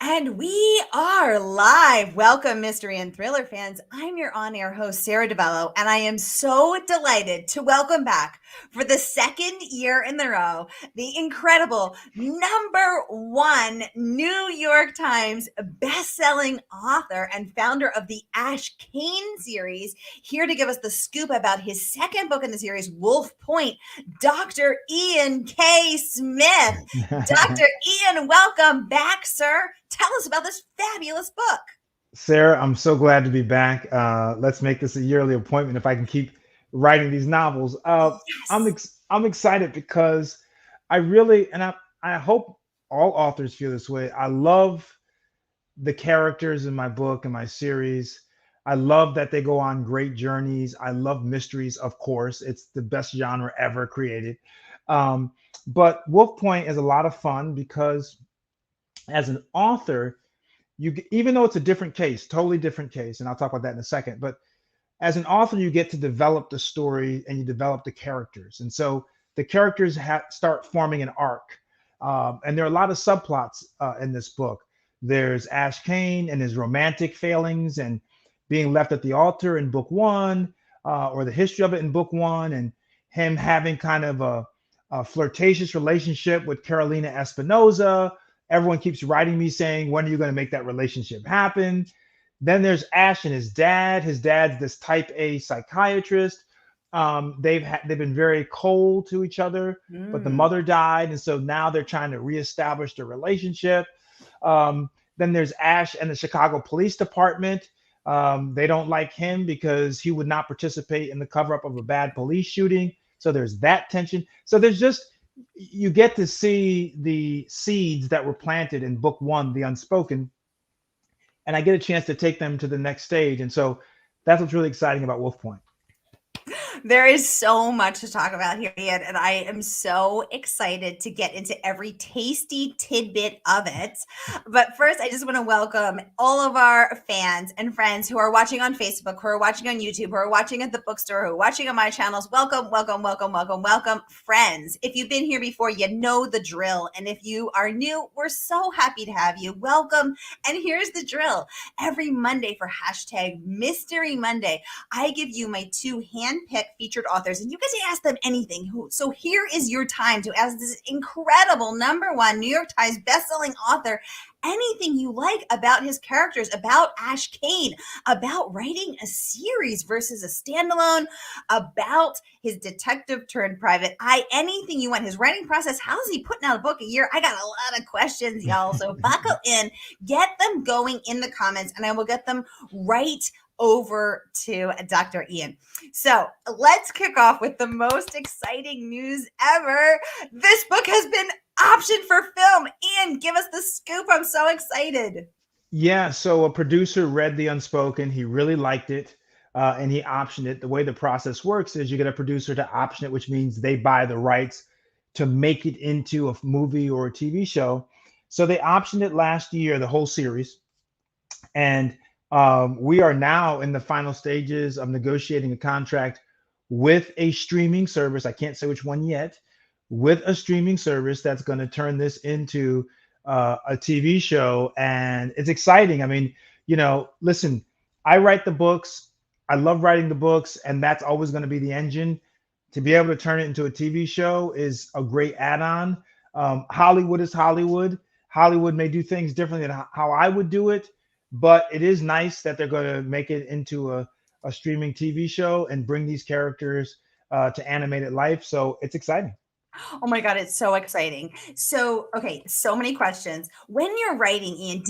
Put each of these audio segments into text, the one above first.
And we are live. Welcome, mystery and thriller fans. I'm your on-air host, Sara DiVello, and I am so delighted to welcome back for the second year in a row, the incredible #1 New York Times best-selling author and founder of the Ashe Cayne series, here to give us the scoop about his second book in the series, Wolf Point, Dr. Ian K. Smith. Dr. Ian, welcome back, sir. Tell us about this fabulous book. Sara, I'm so glad to be back. Let's make this a yearly appointment if I can keep writing these novels. Yes. I'm excited because I really, and I hope all authors feel this way. I love the characters in my book and my series. I love that they go on great journeys. I love mysteries, of course. It's the best genre ever created. Um, but Wolf Point is a lot of fun because as an author, even though it's a different case, totally different case, and I'll talk about that in a second, but as an author, you get to develop the story and you develop the characters. And so the characters start forming an arc. And there are a lot of subplots in this book. There's Ashe Cayne and his romantic failings and being left at the altar in book one, or the history of it in book one, and him having kind of a flirtatious relationship with Carolina Espinoza. Everyone keeps writing me saying, when are you going to make that relationship happen? Then there's Ashe and his dad. His dad's this type A psychiatrist. They've been very cold to each other, but the mother died, and so now they're trying to reestablish the relationship. Then there's Ashe and the Chicago Police Department. They don't like him because he would not participate in the cover up of a bad police shooting. So there's that tension. So there's just, you get to see the seeds that were planted in book one, The Unspoken, and I get a chance to take them to the next stage. And so that's what's really exciting about Wolf Point. There is so much to talk about here, Ian, and I am so excited to get into every tasty tidbit of it. But first, I just want to welcome all of our fans and friends who are watching on Facebook, who are watching on YouTube, who are watching at the bookstore, who are watching on my channels. Welcome, welcome, welcome, welcome, welcome, friends. If you've been here before, you know the drill. And if you are new, we're so happy to have you. Welcome. And here's the drill. Every Monday for #Mystery Monday, I give you my two hand-picked featured authors, and you guys can ask them anything. So here is your time to ask this incredible #1 New York Times bestselling author anything you like about his characters, about Ashe Cayne, about writing a series versus a standalone, about his detective turned private eye, anything you want. His writing process, how is he putting out a book a year? I got a lot of questions, y'all. So buckle in, get them going in the comments, and I will get them right over to Dr. Ian. So let's kick off with the most exciting news ever. This book has been optioned for film. Ian, give us the scoop. I'm so excited. Yeah, so a producer read The Unspoken. He really liked it, and he optioned it. The way the process works is you get a producer to option it, which means they buy the rights to make it into a movie or a TV show. So they optioned it last year, the whole series. And we are now in the final stages of negotiating a contract with a streaming service. I can't say which one yet, with a streaming service that's going to turn this into a TV show. And it's exciting. I mean, listen, I write the books. I love writing the books, and that's always going to be the engine. To be able to turn it into a TV show is a great add-on. Hollywood is Hollywood. Hollywood may do things differently than how I would do it, but it is nice that they're going to make it into a streaming TV show and bring these characters to animated life. So it's exciting. Oh my God, it's so exciting. So, okay, so many questions. When you're writing, Ian,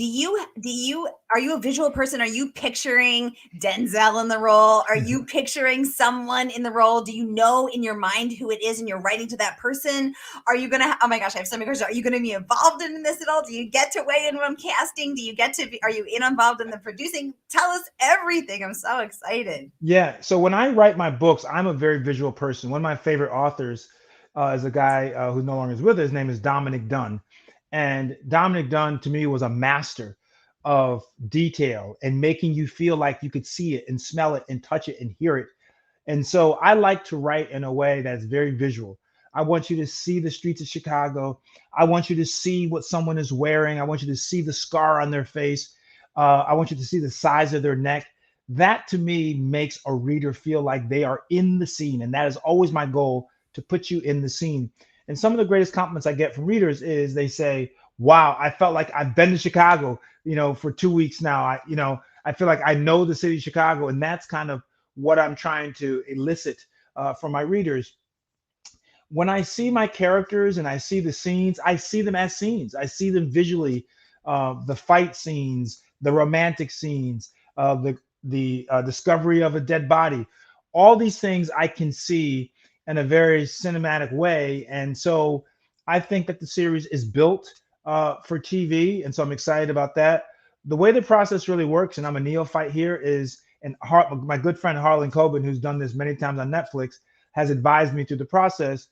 are you a visual person? Are you picturing Denzel in the role? Are you picturing someone in the role? Do you know in your mind who it is and you're writing to that person? Are you gonna, oh my gosh, I have so many questions. Are you gonna be involved in this at all? Do you get to weigh in when casting? Are you involved in the producing? Tell us everything. I'm so excited. Yeah. So when I write my books, I'm a very visual person. One of my favorite authors is a guy who no longer is with us. His name is Dominic Dunn. And Dominic Dunn, to me, was a master of detail and making you feel like you could see it and smell it and touch it and hear it. And so I like to write in a way that's very visual. I want you to see the streets of Chicago. I want you to see what someone is wearing. I want you to see the scar on their face. I want you to see the size of their neck. That to me makes a reader feel like they are in the scene. And that is always my goal, to put you in the scene. And some of the greatest compliments I get from readers is they say, wow, I felt like I've been to Chicago, for 2 weeks now. I feel like I know the city of Chicago. And that's kind of what I'm trying to elicit from my readers. When I see my characters and I see the scenes, I see them as scenes. I see them visually, the fight scenes, the romantic scenes, the discovery of a dead body. All these things I can see in a very cinematic way, and so I think that the series is built for TV, and so I'm excited about that. The way the process really works, and I'm a neophyte here, is my good friend Harlan Coben, who's done this many times on Netflix, has advised me through the process.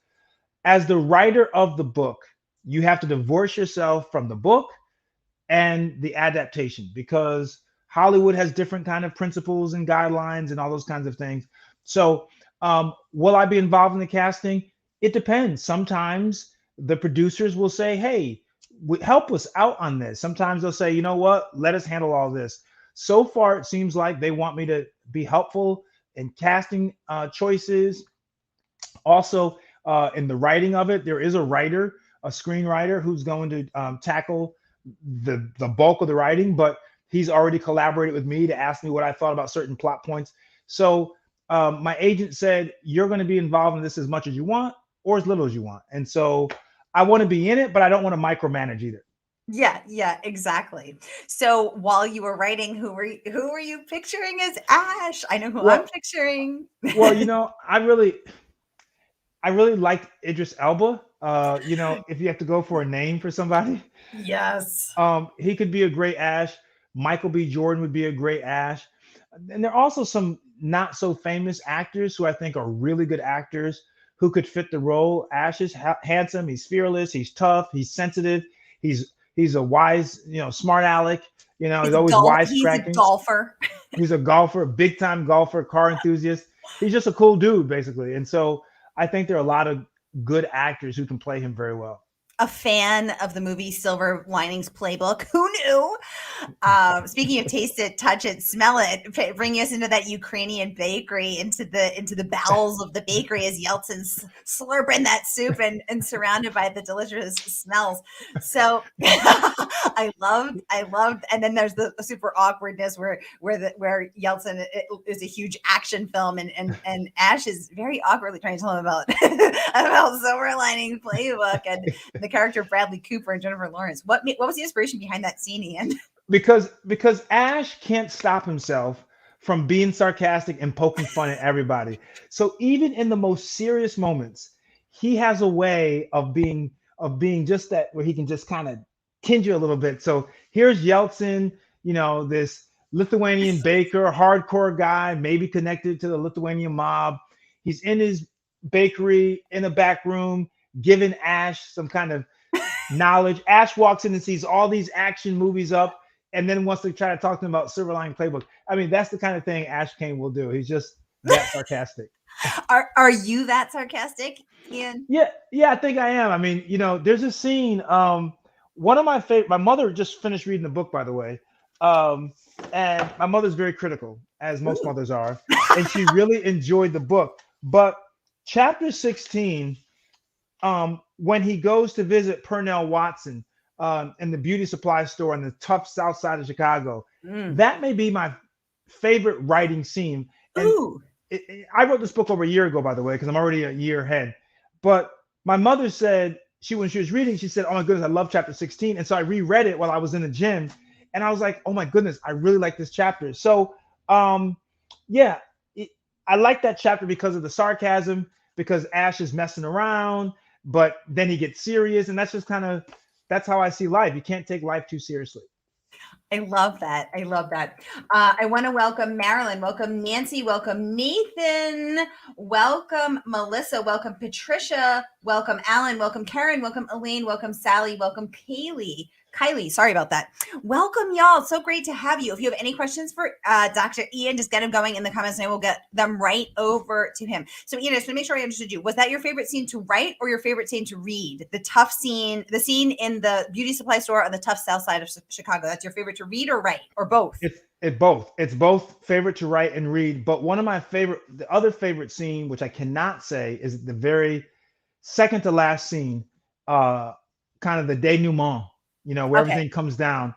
As the writer of the book, you have to divorce yourself from the book and the adaptation, because Hollywood has different kind of principles and guidelines and all those kinds of things. So will I be involved in the casting? It depends. Sometimes the producers will say, hey, help us out on this. Sometimes they'll say, you know what, let us handle all this. So far, it seems like they want me to be helpful in casting choices. Also, in the writing of it, there is a writer, a screenwriter, who's going to tackle the bulk of the writing, but he's already collaborated with me to ask me what I thought about certain plot points. So my agent said, you're going to be involved in this as much as you want or as little as you want. And so I want to be in it, but I don't want to micromanage either. Yeah, exactly. So while you were writing, who were you picturing as Ash? I know who I'm Well, picturing. I really liked Idris Elba. If you have to go for a name for somebody, Yes. he could be a great Ash. Michael B. Jordan would be a great Ash. And there are also some not so famous actors who I think are really good actors who could fit the role. Ash is handsome, he's fearless, he's tough, he's sensitive, he's a wise, smart aleck. He's always He's a wisecracking. golfer. He's a golfer, a big time golfer, car enthusiast. He's just a cool dude, basically. And so I think there are a lot of good actors who can play him very well. A fan of the movie Silver Linings Playbook. Who knew? Speaking of taste it, touch it, smell it, bringing us into that Ukrainian bakery, into the bowels of the bakery as Yeltsin's slurping that soup and surrounded by the delicious smells. So I loved, and then there's the super awkwardness where Yeltsin is a huge action film, and Ash is very awkwardly trying to tell him about about Silver Linings Playbook and the character of Bradley Cooper and Jennifer Lawrence. What was the inspiration behind that scene, Ian? Because Ash can't stop himself from being sarcastic and poking fun at everybody. So even in the most serious moments, he has a way of being just that, where he can just kind of tinge you a little bit. So here's Yeltsin, this Lithuanian baker, hardcore guy, maybe connected to the Lithuanian mob. He's in his bakery in a back room, giving Ash some kind of knowledge. Ash walks in and sees all these action movies up, and then wants to try to talk to him about Silver Lining Playbook. I mean, that's the kind of thing Ashe Cayne will do. He's just that sarcastic. Are you that sarcastic, Ian? Yeah, I think I am. I mean, there's a scene. One of my favorite. My mother just finished reading the book, by the way, and my mother's very critical, as most mothers are, and she really enjoyed the book. But chapter 16, when he goes to visit Pernell Watson in the beauty supply store in the tough South Side of Chicago, that may be my favorite writing scene. And I wrote this book over a year ago, by the way, because I'm already a year ahead. But my mother said, when she was reading, she said, "Oh my goodness, I love chapter 16." And so I reread it while I was in the gym, and I was like, "Oh my goodness, I really like this chapter." So, yeah, I like that chapter because of the sarcasm, because Ash is messing around, but then he gets serious, and that's how I see life. You can't take life too seriously. I love that. I want to welcome Marilyn, welcome Nancy, welcome Nathan, welcome Melissa, welcome Patricia, welcome Alan, welcome Karen, welcome Elaine, welcome Sally, welcome Kaylee, Kylie, sorry about that. Welcome, y'all. So great to have you. If you have any questions for Dr. Ian, just get them going in the comments and I will get them right over to him. So Ian, I just want to make sure I understood you. Was that your favorite scene to write or your favorite scene to read? The tough scene, the scene in the beauty supply store on the tough south side of Chicago. That's your favorite to read or write or both? It's both. It's both favorite to write and read. But one of my the other favorite scene, which I cannot say, is the very second to last scene, kind of the denouement, where Okay. everything comes down.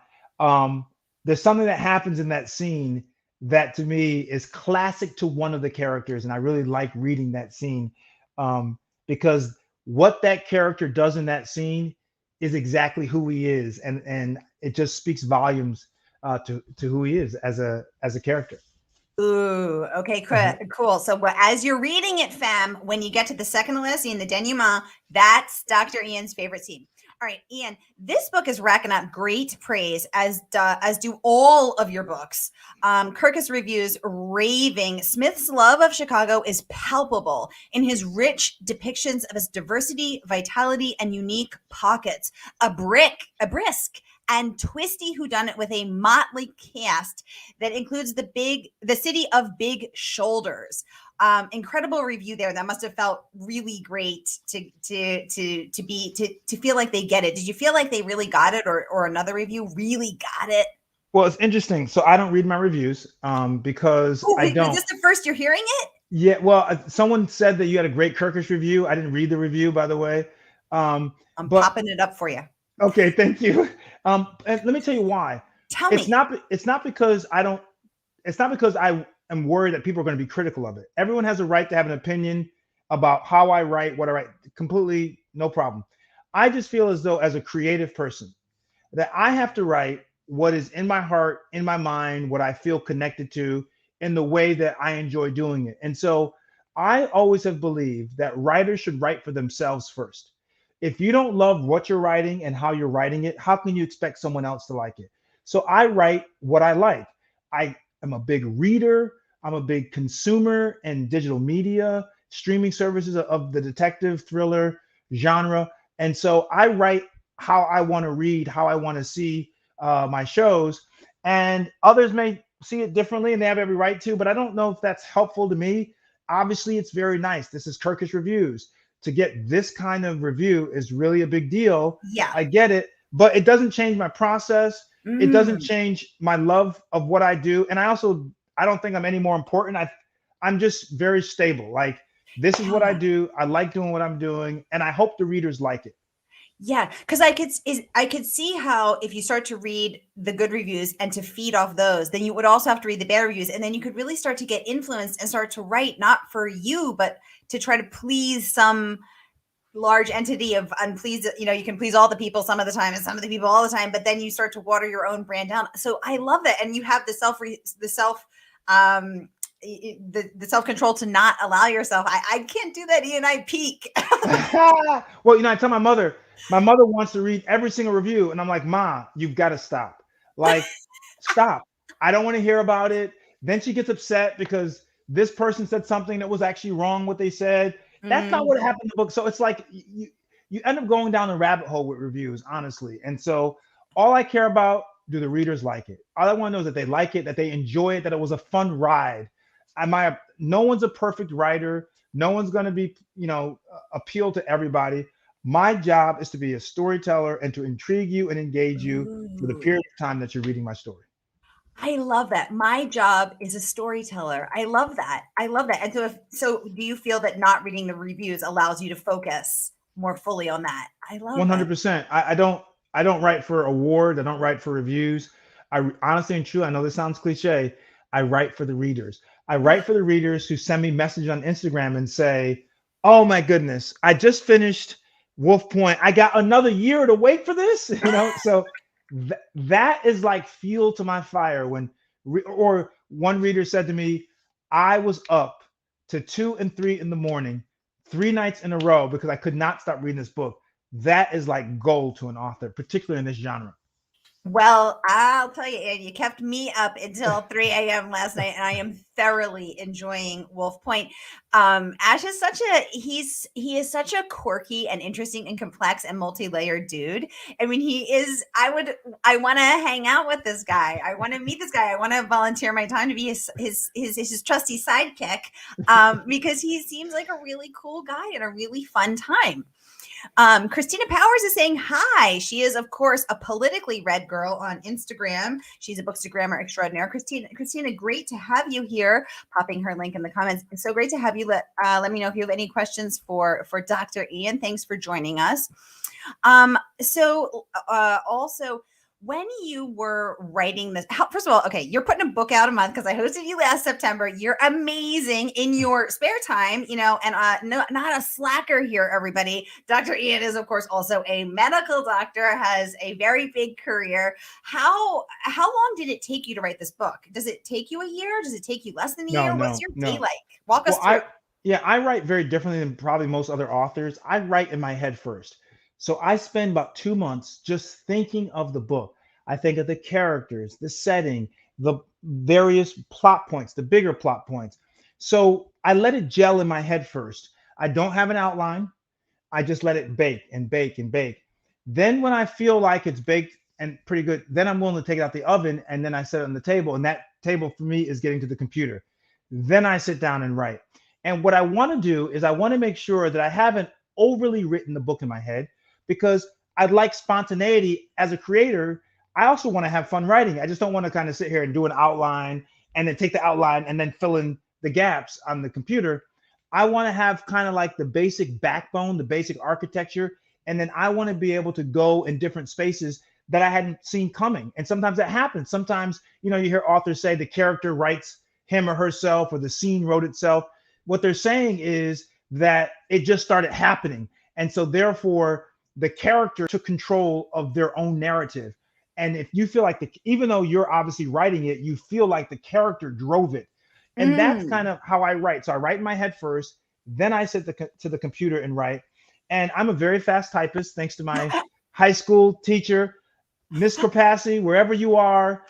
There's something that happens in that scene that to me is classic to one of the characters. And I really like reading that scene because what that character does in that scene is exactly who he is. And it just speaks volumes to who he is as a character. Ooh, okay, cool. So as you're reading it, fam, when you get to the second to last scene, the denouement, that's Dr. Ian's favorite scene. All right, Ian, this book is racking up great praise, as do all of your books. Kirkus Reviews raving. Smith's love of Chicago is palpable in his rich depictions of its diversity, vitality, and unique pockets. A brisk, and twisty whodunit with a motley cast that includes the city of big shoulders. Incredible review there. That must have felt really great to feel like they get it. Did you feel like they really got it, or another review really got it? Well, it's interesting. So I don't read my reviews because I don't. Is this the first you're hearing it? Yeah. Well, someone said that you had a great Kirkus review. I didn't read the review, by the way. I'm popping it up for you. Okay, thank you. And let me tell you why. Tell me. It's not because I don't. It's not because I am worried that people are going to be critical of it. Everyone has a right to have an opinion about how I write, what I write. Completely no problem. I just feel as though, as a creative person, that I have to write what is in my heart, in my mind, what I feel connected to, in the way that I enjoy doing it. And so I always have believed that writers should write for themselves first. If you don't love what you're writing and how you're writing it, how can you expect someone else to like it? So I write what I like. I am a big reader. I'm a big consumer in digital media, streaming services of the detective thriller genre. And so I write how I want to read, how I want to see my shows. And others may see it differently and they have every right to, but I don't know if that's helpful to me. Obviously, it's very nice. This is Kirkus Reviews. To get this kind of review is really a big deal. Yeah. I get it, but it doesn't change my process. It doesn't change my love of what I do. And I don't think I'm any more important. I'm just very stable. Like, this is what I do. I like doing what I'm doing, and I hope the readers like it. Yeah, because I could see how if you start to read the good reviews and to feed off those, then you would also have to read the bad reviews, and then you could really start to get influenced and start to write not for you, but to try to please some large entity of unpleased. You can please all the people some of the time and some of the people all the time, but then you start to water your own brand down. So I love that, and you have the self-control to not allow yourself. I can't do that, Ian. I peak. Well, I tell my mother wants to read every single review, and I'm like, Ma, you've got to stop. Like, stop. I don't want to hear about it. Then she gets upset because this person said something that was actually wrong what they said. That's not what happened in the book. So it's like you end up going down a rabbit hole with reviews, honestly. And so all I care about, do the readers like it? All I want to know is that they like it, that they enjoy it, that it was a fun ride. No one's a perfect writer. No one's going to be, appeal to everybody. My job is to be a storyteller and to intrigue you and engage you for the period of time that you're reading my story. I love that. My job is a storyteller. I love that. And so do you feel that not reading the reviews allows you to focus more fully on that? I love 100%. I don't write for awards. I don't write for reviews. I honestly and true, I know this sounds cliche. I write for the readers. I write for the readers who send me messages on Instagram and say, oh my goodness, I just finished Wolf Point. I got another year to wait for this, so that is like fuel to my fire. Or one reader said to me, I was up to 2 and 3 in the morning, 3 nights in a row because I could not stop reading this book. That is like gold to an author, particularly in this genre. Well, I'll tell you, Anne, you kept me up until 3 a.m. last night, and I am thoroughly enjoying Wolf Point. Ash is he is such a quirky and interesting and complex and multi-layered dude. I mean, I want to hang out with this guy. I want to meet this guy. I want to volunteer my time to be his trusty sidekick, because he seems like a really cool guy and a really fun time. Christina Powers is saying hi. She is, of course, a politically read girl on Instagram. She's a bookstagrammer extraordinaire. Christina, great to have you here. Popping her link in the comments. It's so great to have you. Let me know if you have any questions for Dr. Ian. Thanks for joining us. Also, when you were writing this, first of all, okay, you're putting a book out a month because I hosted you last September. You're amazing in your spare time, and no, not a slacker here, everybody. Dr. Ian is, of course, also a medical doctor, has a very big career. How long did it take you to write this book? Does it take you a year? Does it take you less than a year? What's your day like? Walk us through. I write very differently than probably most other authors. I write in my head first. So I spend about 2 months just thinking of the book. I think of the characters, the setting, the various plot points, the bigger plot points. So I let it gel in my head first. I don't have an outline. I just let it bake and bake and bake. Then when I feel like it's baked and pretty good, then I'm willing to take it out the oven and then I set it on the table. And that table for me is getting to the computer. Then I sit down and write. And what I want to do is I want to make sure that I haven't overly written the book in my head, because I'd like spontaneity as a creator. I also want to have fun writing. I just don't want to kind of sit here and do an outline and then take the outline and then fill in the gaps on the computer. I want to have kind of like the basic backbone, the basic architecture, and then I want to be able to go in different spaces that I hadn't seen coming. And sometimes that happens. Sometimes, you hear authors say the character writes him or herself or the scene wrote itself. What they're saying is that it just started happening. And so therefore, the character took control of their own narrative. And if you feel like even though you're obviously writing it, you feel like the character drove it. And that's kind of how I write. So I write in my head first, then I sit to the computer and write. And I'm a very fast typist, thanks to my high school teacher, Miss Capacity, wherever you are.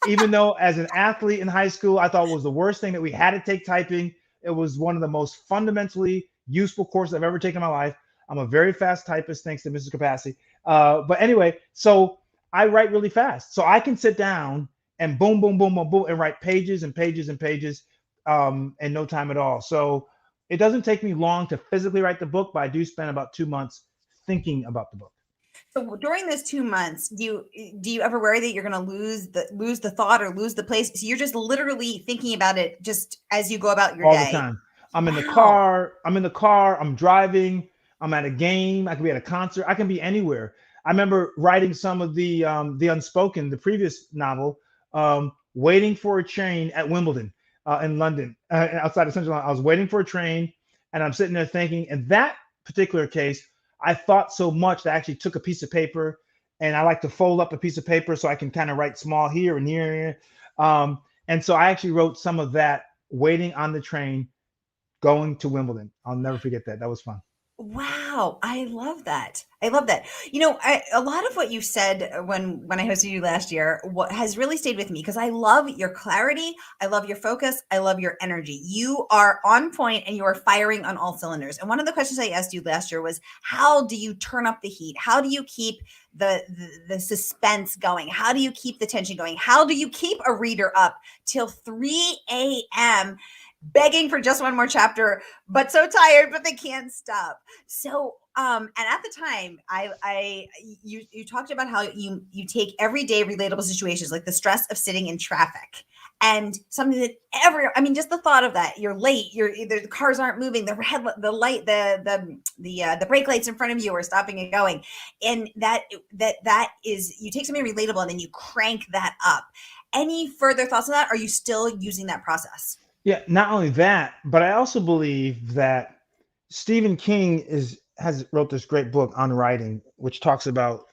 Even though as an athlete in high school, I thought it was the worst thing that we had to take typing. It was one of the most fundamentally useful courses I've ever taken in my life. I'm a very fast typist, thanks to Mrs. Capacity. But anyway, so I write really fast. So I can sit down and boom, boom, boom, boom, boom, and write pages and pages and pages in no time at all. So it doesn't take me long to physically write the book, but I do spend about 2 months thinking about the book. So during those 2 months, do you ever worry that you're going to lose the thought or lose the place? So you're just literally thinking about it just as you go about your all day. The time. I'm in the car. I'm driving. I'm at a game. I can be at a concert. I can be anywhere. I remember writing some of the Unspoken, the previous novel, waiting for a train at Wimbledon in London, outside of Central London. I was waiting for a train, and I'm sitting there thinking. In that particular case, I thought so much that I actually took a piece of paper, and I like to fold up a piece of paper so I can kind of write small here and here. And so I actually wrote some of that waiting on the train, going to Wimbledon. I'll never forget that. That was fun. Wow, I love that. I love that. A lot of what you said when I hosted you last year, what has really stayed with me, because I love your clarity, I love your focus, I love your energy. You are on point and you are firing on all cylinders. And one of the questions I asked you last year was, how do you turn up the heat? How do you keep the suspense going? How do you keep the tension going? How do you keep a reader up till 3 a.m. begging for just one more chapter, but so tired, but they can't stop? So, and at the time, you talked about how you take everyday relatable situations, like the stress of sitting in traffic, and something that just the thought of that, you're late, either the cars aren't moving, the brake lights in front of you are stopping and going, and that is, you take something relatable and then you crank that up. Any further thoughts on that? Are you still using that process? Yeah, not only that, but I also believe that Stephen King has wrote this great book on writing, which talks about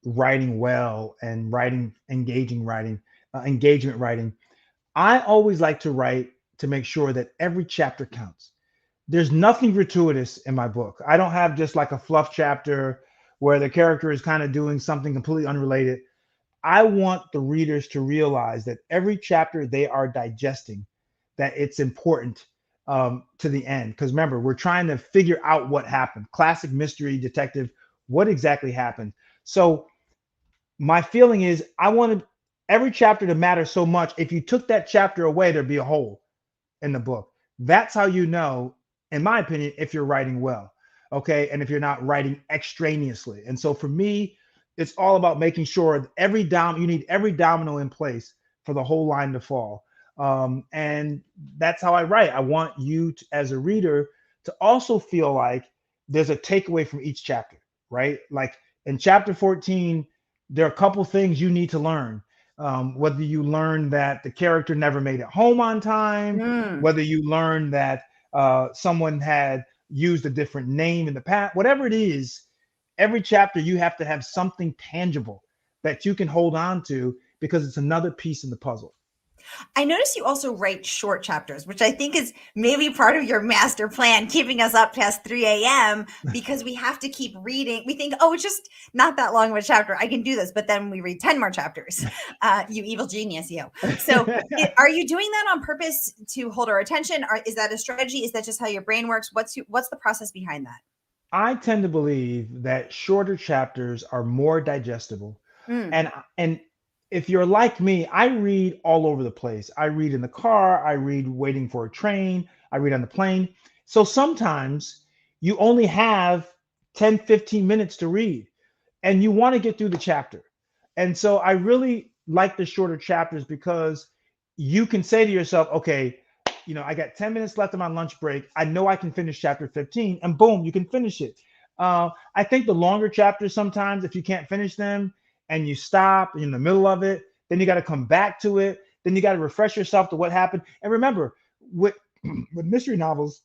writing well and engagement writing. I always like to write to make sure that every chapter counts. There's nothing gratuitous in my book. I don't have just like a fluff chapter where the character is kind of doing something completely unrelated. I want the readers to realize that every chapter they are digesting, that it's important to the end. Because remember, we're trying to figure out what happened. Classic mystery detective, what exactly happened? So my feeling is I wanted every chapter to matter so much. If you took that chapter away, there'd be a hole in the book. That's how you know, in my opinion, if you're writing well. Okay. And if you're not writing extraneously. And so for me, it's all about making sure you need every domino in place for the whole line to fall. And that's how I write. I want you to, as a reader, to also feel like there's a takeaway from each chapter, right? Like in chapter 14, there are a couple things you need to learn. Whether you learn that the character never made it home on time, Mm. whether you learn that someone had used a different name in the past, whatever it is, every chapter you have to have something tangible that you can hold on to because it's another piece in the puzzle. I notice you also write short chapters, which I think is maybe part of your master plan, keeping us up past 3 a.m. because we have to keep reading. We think, oh, it's just not that long of a chapter. I can do this. But then we read 10 more chapters. You evil genius, you. So are you doing that on purpose to hold our attention? Or is that a strategy? Is that just how your brain works? What's the process behind that? I tend to believe that shorter chapters are more digestible. Mm. And if you're like me, I read all over the place. I read in the car, I read waiting for a train, I read on the plane. So sometimes you only have 10, 15 minutes to read and you want to get through the chapter. And so I really like the shorter chapters because you can say to yourself, okay, I got 10 minutes left of my lunch break. I know I can finish chapter 15, and boom, you can finish it. I think the longer chapters, sometimes if you can't finish them and you stop in the middle of it, then you got to come back to it. Then you got to refresh yourself to what happened. And remember, with with mystery novels,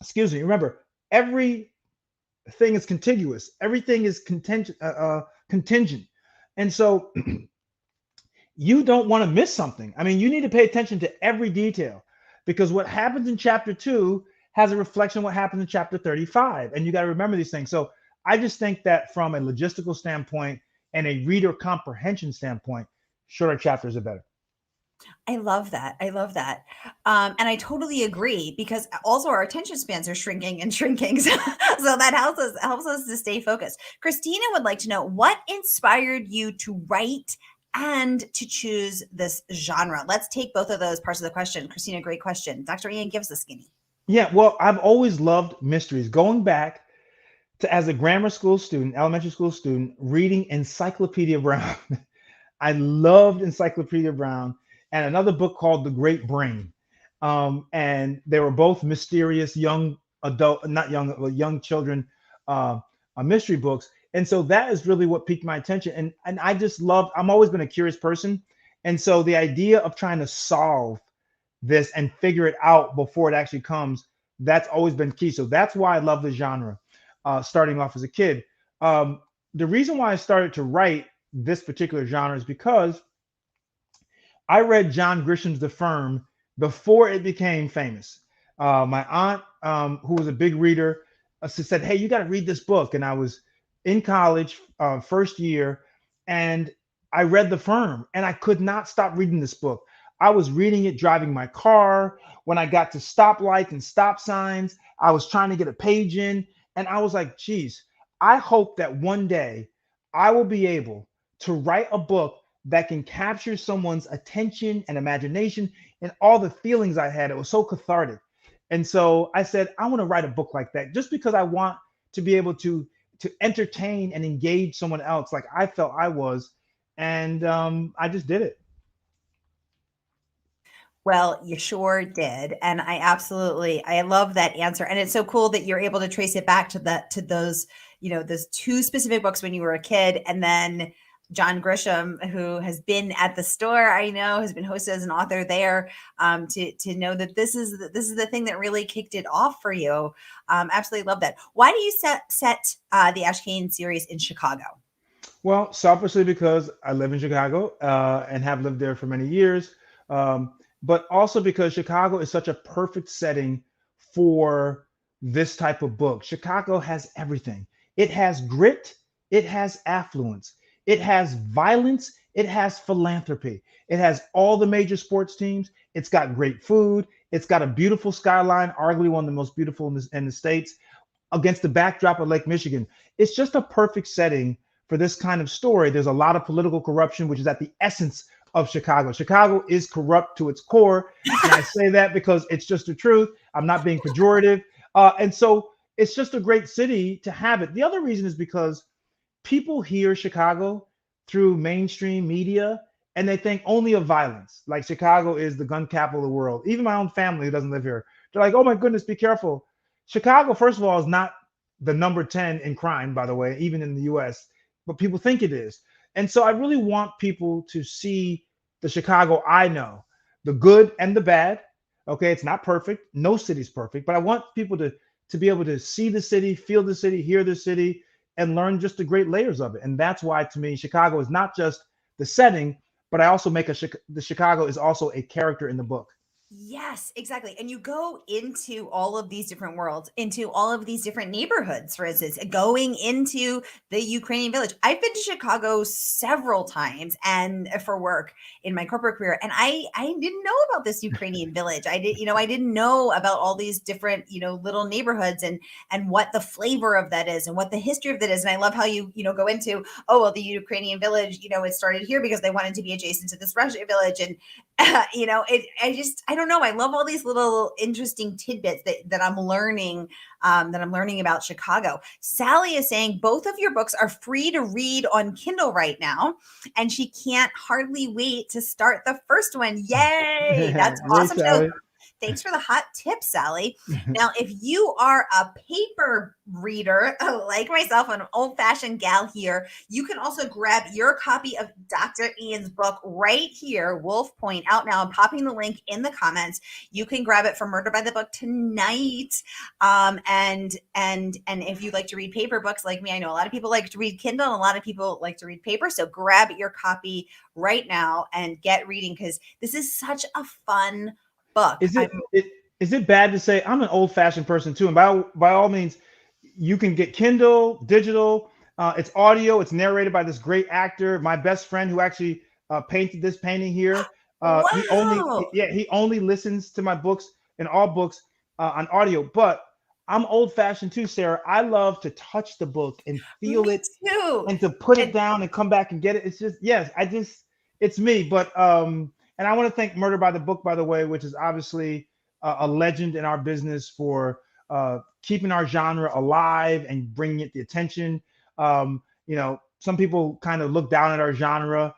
excuse me, remember everything is contiguous. Everything is contingent, and so you don't want to miss something. I mean, you need to pay attention to every detail because what happens in chapter 2 has a reflection of what happens in chapter 35. And you got to remember these things. So I just think that from a logistical standpoint and a reader comprehension standpoint, shorter chapters are better. I love that. I love that. And I totally agree because also our attention spans are shrinking and shrinking. So that helps us to stay focused. Christina would like to know what inspired you to write and to choose this genre. Let's take both of those parts of the question. Christina, great question. Dr. Ian, give us a skinny. Yeah, well, I've always loved mysteries. Going back to as a grammar school student, elementary school student, reading Encyclopedia Brown. I loved Encyclopedia Brown and another book called The Great Brain. And they were both mysterious young adult, not young, but young children mystery books. And so that is really what piqued my attention. And I just love, I'm always been a curious person. And so the idea of trying to solve this and figure it out before it actually comes, that's always been key. So that's why I love the genre starting off as a kid. The reason why I started to write this particular genre is because I read John Grisham's The Firm before it became famous. My aunt, who was a big reader, said, "Hey, you got to read this book." And I was in college, first year, and I read The Firm, and I could not stop reading this book. I was reading it driving my car. When I got to stoplights and stop signs, I was trying to get a page in, and I was like, "Geez, I hope that one day I will be able to write a book that can capture someone's attention and imagination and all the feelings I had. It was so cathartic." And so I said, I want to write a book like that just because I want to be able to entertain and engage someone else like I felt I was. And I just did it. Well, you sure did. And I love that answer. And it's so cool that you're able to trace it back to those, those two specific books when you were a kid. And then John Grisham, who has been at the store, I know, has been hosted as an author there, to know that this is the thing that really kicked it off for you. Absolutely love that. Why do you set the Ashe Cayne series in Chicago? Well, selfishly because I live in Chicago and have lived there for many years, but also because Chicago is such a perfect setting for this type of book. Chicago has everything. It has grit, it has affluence, it has violence, It has philanthropy. It has all the major sports teams. It's got great food. It's got a beautiful skyline, arguably one of the most beautiful in the states, against the backdrop of Lake Michigan. It's just a perfect setting for this kind of story. There's a lot of political corruption, which is at the essence of Chicago. Chicago is corrupt to its core. And I say that because it's just the truth. I'm not being pejorative. And so it's just a great city to have it. The other reason is because people hear Chicago through mainstream media and they think only of violence. Like Chicago is the gun capital of the world. Even my own family who doesn't live here, they're like, oh my goodness, be careful. Chicago, first of all, is not the number 10 in crime, by the way, even in the US, but people think it is. And so I really want people to see the Chicago I know, the good and the bad. Okay, it's not perfect. No city's perfect, but I want people to be able to see the city, feel the city, hear the city, and learn just the great layers of it. And that's why, to me, Chicago is not just the setting, but I also make the Chicago is also a character in the book. Yes, exactly. And you go into all of these different worlds, into all of these different neighborhoods, for instance, going into the Ukrainian village. I've been to Chicago several times and for work in my corporate career. And I didn't know about this Ukrainian village. I didn't know about all these different, little neighborhoods and what the flavor of that is and what the history of that is. And I love how you go into, oh, well, the Ukrainian village, it started here because they wanted to be adjacent to this Russian village. And I don't know. I love all these little interesting tidbits that I'm learning, about Chicago. Sally is saying both of your books are free to read on Kindle right now, and she can't hardly wait to start the first one. Yay! That's Yay, awesome. So Sally. thanks for the hot tip, Sally. Now, if you are a paper reader like myself, an old-fashioned gal here, you can also grab your copy of Dr. Ian's book right here, Wolf Point, out now. I'm popping the link in the comments. You can grab it for Murder by the Book tonight. And if you like to read paper books like me, I know a lot of people like to read Kindle and a lot of people like to read paper. So grab your copy right now and get reading, because this is such a fun book. Is it bad to say I'm an old fashioned person too? And by all means, you can get Kindle, digital. It's audio. It's narrated by this great actor. My best friend who actually painted this painting here. Wow. He only listens to my books and all books on audio. But I'm old fashioned too, Sarah. I love to touch the book and feel Me it too. and to put it And down and come back and get it. It's just, yes, it's me. But and I want to thank Murder by the Book, by the way, which is obviously a legend in our business for keeping our genre alive and bringing it the attention. Some people kind of look down at our genre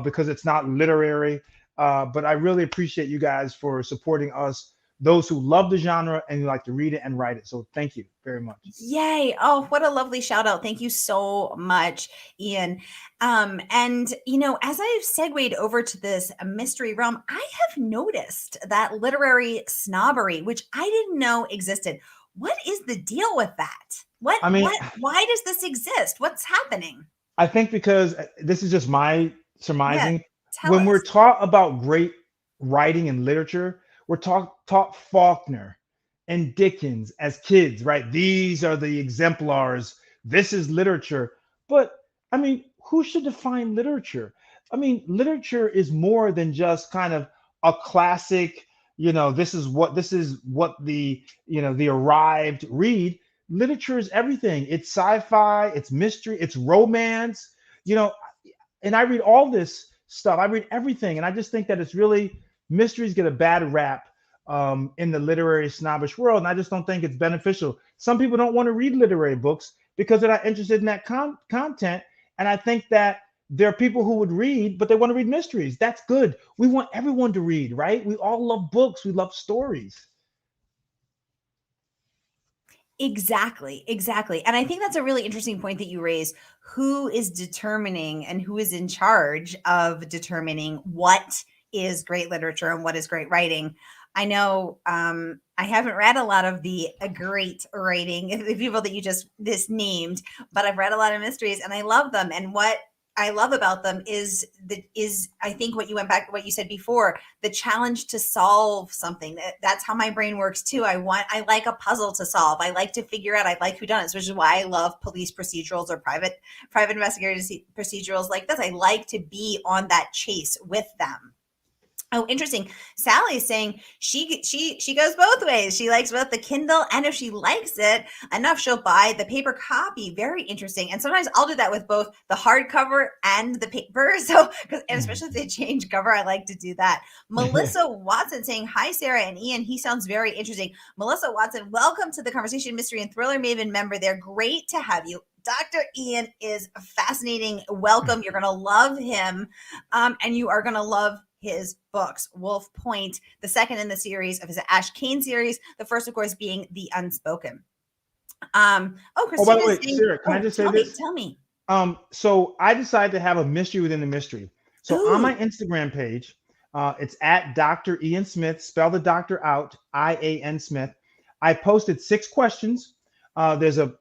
because it's not literary, but I really appreciate you guys for supporting us, those who love the genre and who like to read it and write it. So thank you very much. yay. Oh, what a lovely shout out. Thank you so much, Ian. And as I've segued over to this mystery realm, I have noticed that literary snobbery, which I didn't know existed. What is the deal with that? I mean, Why does this exist? What's happening? I think because this is just my Yeah, surmising. tell When we're us. taught about great writing and literature, we're taught Faulkner and Dickens as kids, right? These are the exemplars. This is literature. But I mean, who should define literature? I mean, literature is more than just kind of a classic, this is what the arrived read. Literature is everything. It's sci-fi, it's mystery, it's romance, you know, and I read all this stuff. I read everything, and I just think that it's really mysteries get a bad rap in the literary snobbish world, and I just don't think it's beneficial. Some people don't want to read literary books because they're not interested in that content, and I think that there are people who would read, but they want to read mysteries. That's good. We want everyone to read, right? We all love books. We love stories. Exactly, exactly. And I think that's a really interesting point that you raise. Who is determining and who is in charge of determining what is great literature and what is great writing? I know I haven't read a lot of the great writing, the people that you just this named, but I've read a lot of mysteries and I love them. And what I love about them is I think what what you said before, the challenge to solve something. That's how my brain works too. I like a puzzle to solve. I like to figure out. I like whodunits, which is why I love police procedurals or private investigative procedurals like this. I like to be on that chase with them. Oh, interesting. Sally is saying she goes both ways. She likes both the Kindle, and if she likes it enough, she'll buy the paper copy. Very interesting. And sometimes I'll do that with both the hardcover and the paper. So, and especially if they change cover, I like to do that. Melissa Watson saying, "Hi, Sara and Ian. He sounds very interesting." Melissa Watson, welcome to the Conversation Mystery and Thriller Maven member. They're great to have you. Dr. Ian is fascinating. Welcome. You're going to love him, and you are going to love his books. Wolf Point, the second in the series of his Ashe Cayne series. The first, of course, being The Unspoken. Christina. Oh, by the way, Sara, can I just say this? Tell me. So I decided to have a mystery within the mystery. So Ooh. on my Instagram page, it's at Dr. Ian Smith. Spell the doctor out, IAN Smith. I posted 6 questions. There's a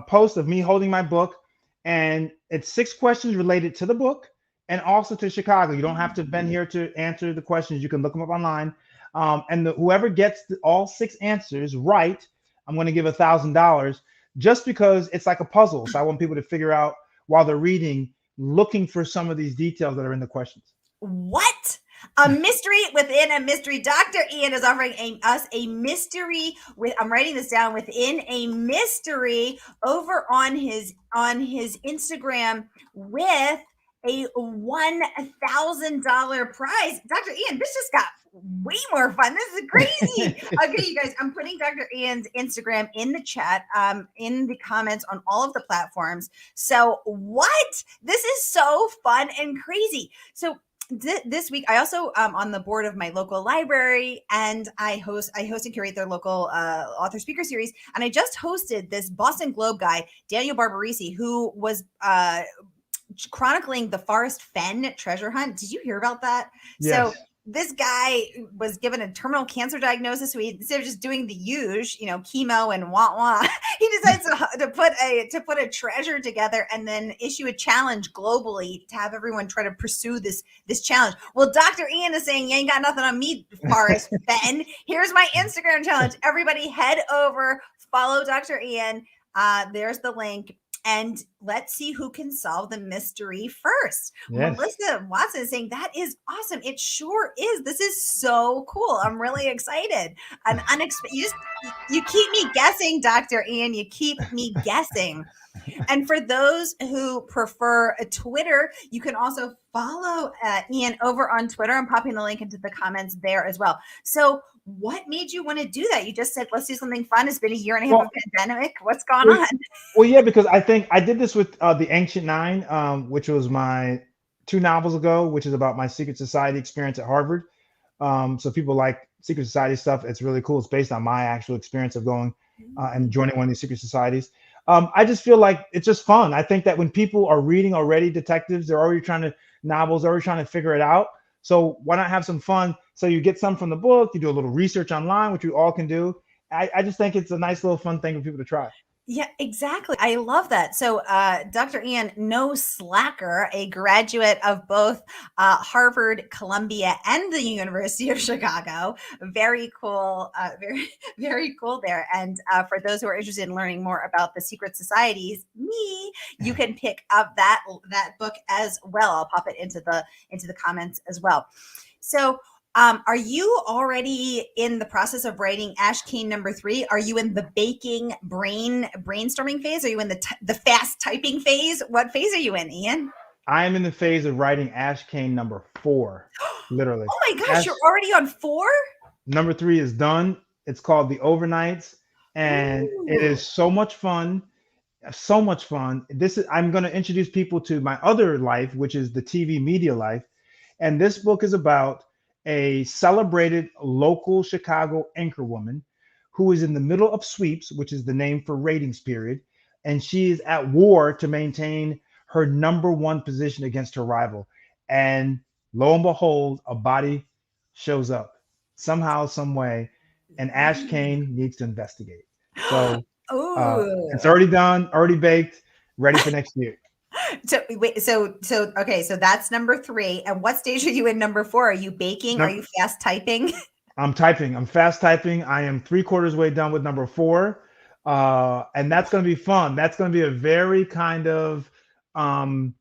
post of me holding my book, and it's 6 questions related to the book and also to Chicago. You don't have to have been here to answer the questions. You can look them up online. And whoever gets all 6 answers right, I'm going to give $1,000, just because it's like a puzzle. So I want people to figure out while they're reading, looking for some of these details that are in the questions. What? A mystery within a mystery. Dr. Ian is offering us a mystery I'm writing this down, within a mystery over on his Instagram with a $1,000 prize. Dr. Ian, this just got way more fun. This is crazy. Okay, you guys, I'm putting Dr. Ian's Instagram in the chat, in the comments on all of the platforms. So what? This is so fun and crazy. So this week, I also on the board of my local library, and I host and curate their local author speaker series. And I just hosted this Boston Globe guy, Daniel Barbarisi, who was chronicling the Forest Fen treasure hunt. Did you hear about that? Yes. So this guy was given a terminal cancer diagnosis. So instead of just doing the usual, chemo and wah, he decides to put a treasure together and then issue a challenge globally to have everyone try to pursue this challenge. Well, Dr. Ian is saying, you ain't got nothing on me, Forest Fen. Here's my Instagram challenge. Everybody head over, follow Dr. Ian. There's the link. And let's see who can solve the mystery first. Yes. Melissa Watson is saying, that is awesome. It sure is. This is so cool. I'm really excited. And you keep me guessing, Dr. Ian. You keep me guessing. And for those who prefer Twitter, you can also follow Ian over on Twitter. I'm popping the link into the comments there as well. So what made you want to do that? You just said, let's do something fun. It's been a year and a half of pandemic. What's going on? Well, yeah, because I think I did this with The Ancient Nine, which was my 2 novels ago, which is about my secret society experience at Harvard. So people like secret society stuff. It's really cool. It's based on my actual experience of going and joining one of these secret societies. I just feel like it's just fun. I think that when people are reading already detectives, they're already trying to figure it out. So why not have some fun? So you get some from the book, you do a little research online, which we all can do. I just think it's a nice little fun thing for people to try. Yeah, exactly. I love that. So Dr. Ian, no slacker, a graduate of both Harvard, Columbia, and the University of Chicago. Very cool. Very, very cool there. And for those who are interested in learning more about the secret societies, you can pick up that book as well. I'll pop it into the comments as well. So are you already in the process of writing Ashe Cayne #3? Are you in the baking brainstorming phase? Are you in the fast typing phase? What phase are you in, Ian? I am in the phase of writing Ashe Cayne #4, literally. Oh my gosh, you're already on 4? #3 is done. It's called The Overnights, and it is so much fun. So much fun. I'm going to introduce people to my other life, which is the TV media life. And this book is about a celebrated local Chicago anchorwoman who is in the middle of sweeps, which is the name for ratings period. And she is at war to maintain her #1 position against her rival. And lo and behold, a body shows up somehow, some way, and Ashe Cayne needs to investigate. So it's already done, already baked, ready for next year. So wait, okay, so that's number 3. And what stage are you in number 4? Are you baking? Are Num- you fast typing? I'm typing. I'm fast typing. I am 3/4 way done with number 4, and that's going to be fun. That's going to be a very kind of um,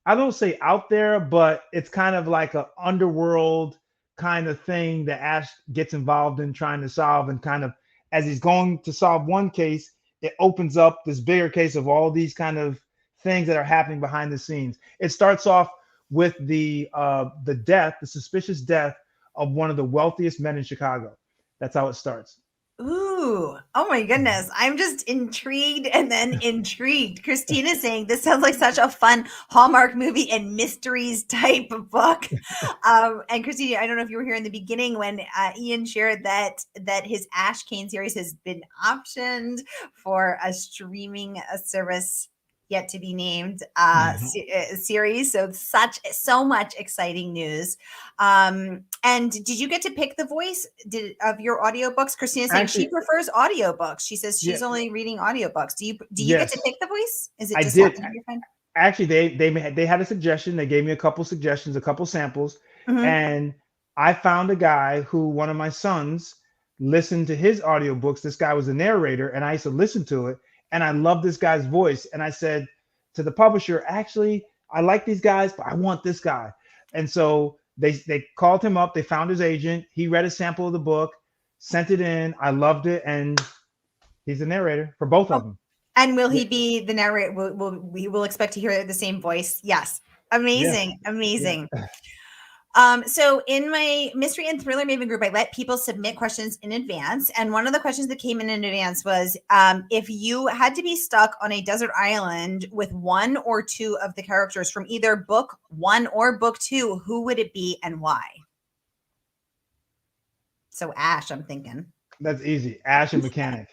I don't say out there, but it's kind of like a underworld kind of thing that Ash gets involved in trying to solve, and kind of as he's going to solve one case, it opens up this bigger case of all these kind of things that are happening behind the scenes. It starts off with the death, the suspicious death of one of the wealthiest men in Chicago. That's how it starts. Ooh, oh my goodness. I'm just intrigued and then intrigued. Christina saying this sounds like such a fun Hallmark movie and mysteries type of book. And Christina, I don't know if you were here in the beginning when Ian shared that his Ashe Cayne series has been optioned for a streaming service yet to be named series. So so much exciting news. And did you get to pick the voice of your audiobooks? Christina saying she Actually, prefers audiobooks. She says yeah, she's only reading audiobooks. Do you get to yes, pick the voice? Is it I just did. happen to be fun? Actually, they had a suggestion. They gave me a couple suggestions, a couple samples, Mm-hmm. and I found a guy who one of my sons listened to his audiobooks. This guy was a narrator, and I used to listen to it, and I love this guy's voice. And I said to the publisher, actually, I like these guys, but I want this guy. And so they called him up. They found his agent. He read a sample of the book, sent it in. I loved it, and he's the narrator for both of Oh, them. and will Yeah, he be the narrator? We will expect to hear the same voice. Yes. yeah, Amazing. yeah. Amazing. So in my mystery and thriller maven group, I let people submit questions in advance. And one of the questions that came in advance was if you had to be stuck on a desert island with one or two of the characters from either book 1 or book 2, who would it be and why? So Ash, I'm thinking. That's easy. Ash and Mechanic.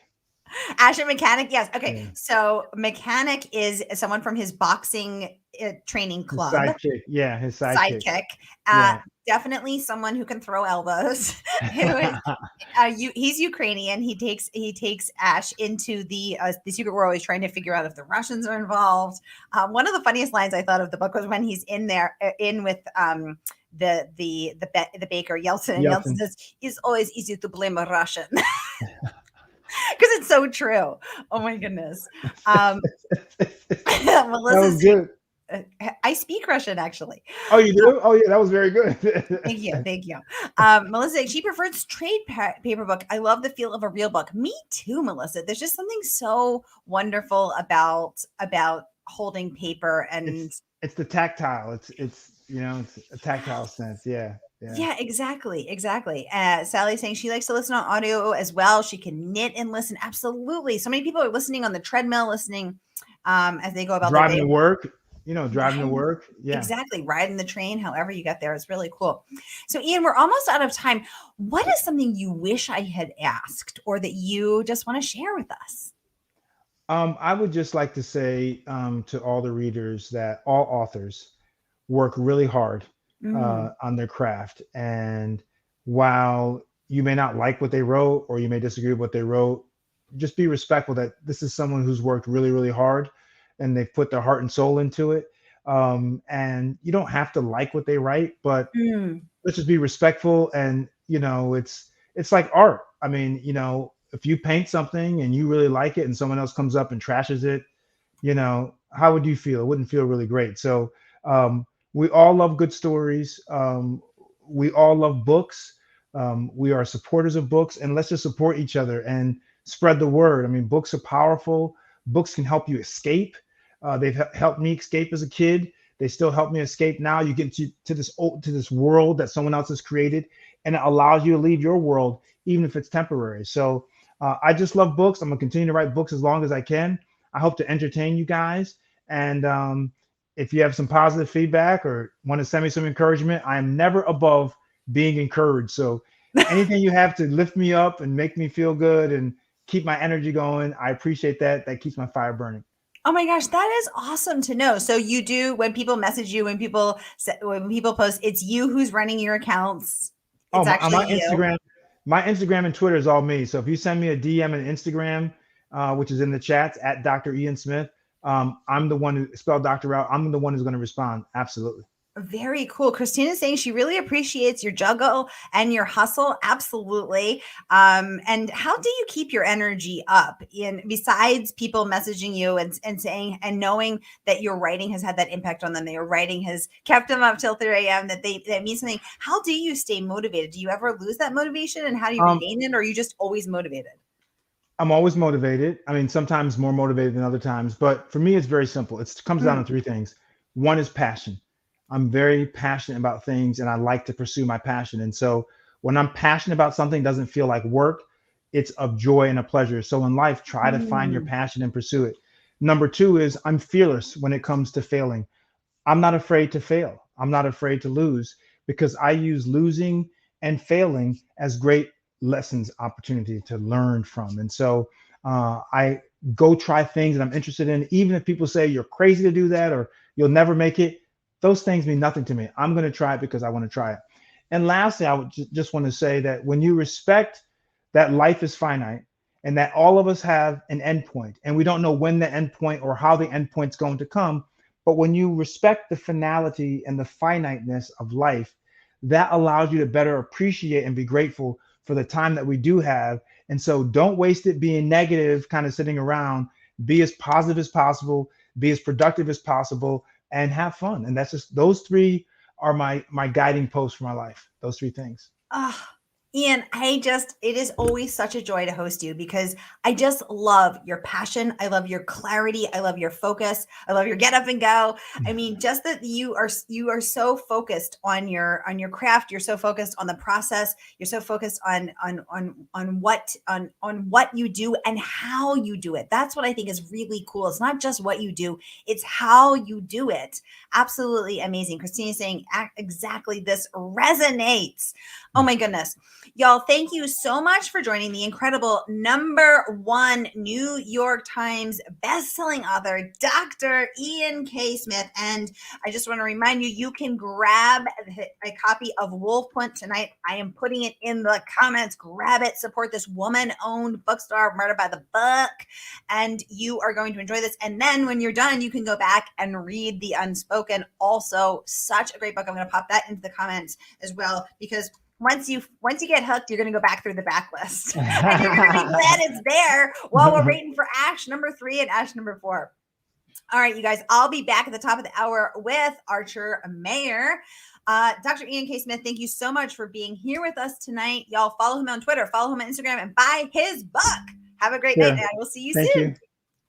Ashe Mechanic, yes. Okay, Yeah. so Mechanic is someone from his boxing training His club. sidekick. Yeah, his sidekick. Sidekick, Yeah. definitely someone who can throw elbows. Who is he's Ukrainian. He takes Ash into the secret world. He's trying to figure out if the Russians are involved. One of the funniest lines I thought of the book was when he's in there in with the baker Yeltsin, and Yeltsin Yeltsin. says it's always easy to blame a Russian because it's so true. Oh my goodness. Um, That Melissa was good. I speak Russian actually. Oh, you do? Oh, yeah, that was very good. Thank you, thank you. Melissa, she prefers trade paper book. I love the feel of a real book. Me too, Melissa. There's just something so wonderful about holding paper and It's the tactile. It's a tactile sense. Yeah, yeah. yeah, exactly, exactly. Sally's saying she likes to listen on audio as well. She can knit and listen. Absolutely. So many people are listening on the treadmill, listening as they go about their Driving day. to work. Driving to Right. work. Yeah. Exactly. Riding the train, however you get there is really cool. So, Ian, we're almost out of time. What is something you wish I had asked or that you just want to share with us? I would just like to say to all the readers that all authors work really hard Mm, on their craft. And while you may not like what they wrote or you may disagree with what they wrote, just be respectful that this is someone who's worked really, really hard and they've put their heart and soul into it. And you don't have to like what they write, but mm. let's just be respectful. And it's like art. I mean, if you paint something and you really like it and someone else comes up and trashes it, how would you feel? It wouldn't feel really great. So we all love good stories. We all love books. We are supporters of books, and let's just support each other and spread the word. I mean, books are powerful. Books can help you escape. They've helped me escape as a kid. They still help me escape now. You get to this world that someone else has created, and it allows you to leave your world, even if it's temporary. So I just love books. I'm gonna continue to write books as long as I can. I hope to entertain you guys. And if you have some positive feedback or want to send me some encouragement, I am never above being encouraged. So anything you have to lift me up and make me feel good and keep my energy going, I appreciate that. That keeps my fire burning. Oh my gosh, that is awesome to know. So you do when people message you, when people post, it's you who's running your accounts. Oh, It's my, actually you. My Instagram and Twitter is all me. So if you send me a DM on Instagram, which is in the chats at Dr. Ian Smith, I'm the one who spelled doctor out. I'm the one who's going to respond. Absolutely. Very cool. Christina's saying she really appreciates your juggle and your hustle. Absolutely. And how do you keep your energy up in besides people messaging you and saying and knowing that your writing has had that impact on them, that your writing has kept them up till 3 a.m., that means something. How do you stay motivated? Do you ever lose that motivation, and how do you regain it, or are you just always motivated? I'm always motivated. I mean, sometimes more motivated than other times, but for me, it's very simple. It comes down to three things. One is passion. I'm very passionate about things and I like to pursue my passion. And so when I'm passionate about something, it doesn't feel like work. It's of joy and a pleasure. So in life, try to find your passion and pursue it. Number two is I'm fearless when it comes to failing. I'm not afraid to fail. I'm not afraid to lose because I use losing and failing as great lessons, opportunity to learn from. And so I go try things that I'm interested in, even if people say you're crazy to do that or you'll never make it. Those things mean nothing to me. I'm going to try it because I want to try it. And lastly, I would just want to say that when you respect that life is finite and that all of us have an endpoint, and we don't know when the endpoint or how the endpoint's going to come, but when you respect the finality and the finiteness of life, that allows you to better appreciate and be grateful for the time that we do have. And so don't waste it being negative, kind of sitting around. Be as positive as possible, be as productive as possible, and have fun. And that's just those three are my guiding posts for my life. Those three things. Ian, it is always such a joy to host you because I just love your passion. I love your clarity. I love your focus. I love your get up and go. I mean, just that you are so focused on your craft. You're so focused on the process. You're so focused on what you do and how you do it. That's what I think is really cool. It's not just what you do, it's how you do it. Absolutely amazing. Christina's saying exactly this resonates. Oh my goodness. Y'all, thank you so much for joining the incredible #1 New York Times bestselling author, Dr. Ian K. Smith. And I just want to remind you, you can grab a copy of Wolf Punt tonight. I am putting it in the comments. Grab it. Support this woman-owned bookstore, Murder by the Book. And you are going to enjoy this. And then when you're done, you can go back and read The Unspoken. Also, such a great book. I'm going to pop that into the comments as well, because once you get hooked, you're going to go back through the backlist and you're going to be glad it's there while we're waiting for Ashe #3 and Ashe #4. All right, you guys, I'll be back at the top of the hour with Archer Mayer. Dr. Ian K. Smith, thank you so much for being here with us tonight. Y'all follow him on Twitter, follow him on Instagram, and buy his book. Have a great night, and I will see you soon. Thank you.